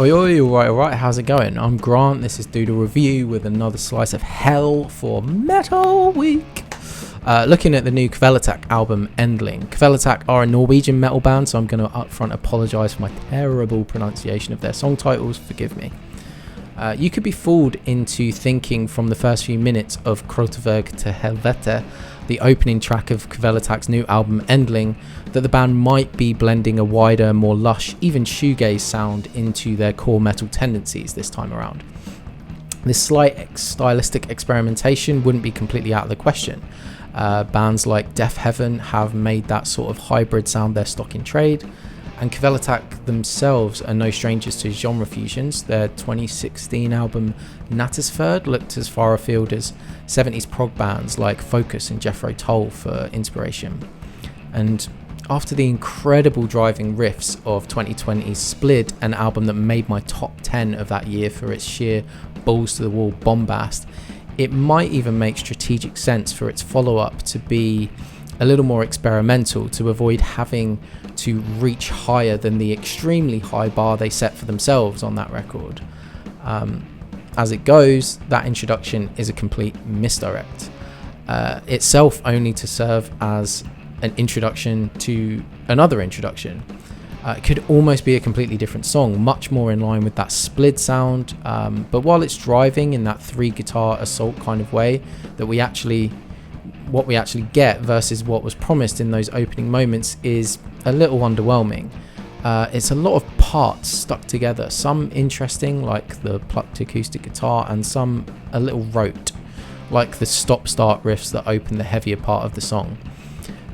Oi, oi, alright, how's it going? I'm Grant, this is Doodle Review with another slice of hell for Metal Week. Looking at the new Kvelertak album, Endling. Kvelertak are a Norwegian metal band, so I'm going to upfront apologise for my terrible pronunciation of their song titles, forgive me. You could be fooled into thinking from the first few minutes of Kvelertak to Helvete, the opening track of Kvelertak's new album Endling, that the band might be blending a wider, more lush, even shoegaze sound into their core metal tendencies this time around. This slight stylistic experimentation wouldn't be completely out of the question. Bands like Death Heaven have made that sort of hybrid sound their stock in trade, and Kvelertak themselves are no strangers to genre fusions. Their 2016 album Nattesferd looked as far afield as 70s prog bands like Focus and Jethro Tull for inspiration. And after the incredible driving riffs of 2020's Splid, an album that made my top 10 of that year for its sheer balls to the wall bombast, it might even make strategic sense for its follow-up to be a little more experimental, to avoid having to reach higher than the extremely high bar they set for themselves on that record. As it goes, that introduction is a complete misdirect, itself only to serve as an introduction to another introduction. It could almost be a completely different song, much more in line with that Splid sound, but while it's driving in that 3-guitar assault kind of way, that what we actually get versus what was promised in those opening moments is a little underwhelming. It's a lot of parts stuck together, some interesting like the plucked acoustic guitar, and some a little rote like the stop-start riffs that open the heavier part of the song.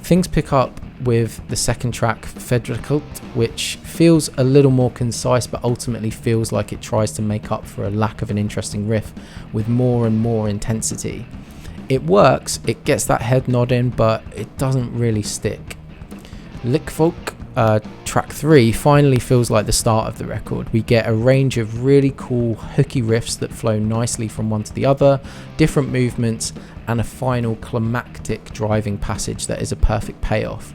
Things pick up with the second track, Kvelertak, which feels a little more concise but ultimately feels like it tries to make up for a lack of an interesting riff with more and more intensity. It works, it gets that head nodding, but it doesn't really stick. Lickfolk, track 3, finally feels like the start of the record. We get a range of really cool hooky riffs that flow nicely from one to the other, different movements, and a final climactic driving passage that is a perfect payoff.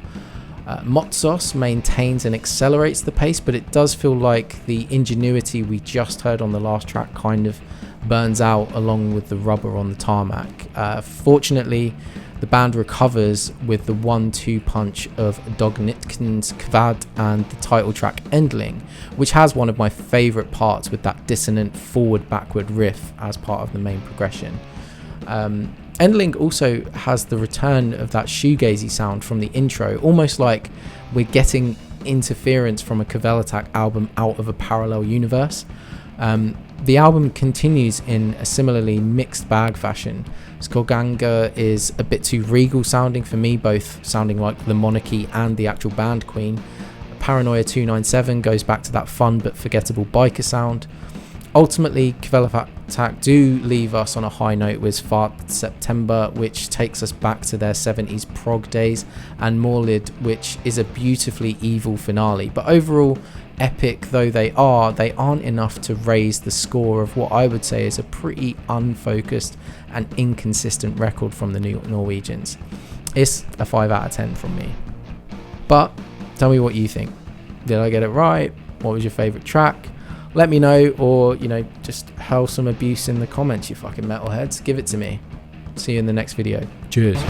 Motsos maintains and accelerates the pace, but it does feel like the ingenuity we just heard on the last track kind of burns out along with the rubber on the tarmac. Fortunately, the band recovers with the 1-2 punch of Dognitkin's Kvad and the title track Endling, which has one of my favourite parts with that dissonant forward-backward riff as part of the main progression. Endling also has the return of that shoegazy sound from the intro, almost like we're getting interference from a Kvelertak album out of a parallel universe. The album continues in a similarly mixed bag fashion. Skoganga is a bit too regal sounding for me, both sounding like the monarchy and the actual band queen. Paranoia 297 goes back to that fun but forgettable biker sound. Ultimately, Kvelertak do leave us on a high note with Fart September, which takes us back to their 70s prog days, and Morlid, which is a beautifully evil finale. But overall, epic though they aren't enough to raise the score of what I would say is a pretty unfocused and inconsistent record from the new Norwegians. It's a 5 out of 10 from me. But tell me what you think. Did I get it right? What was your favourite track? Let me know, or, just hurl some abuse in the comments, you fucking metalheads. Give it to me. See you in the next video. Cheers.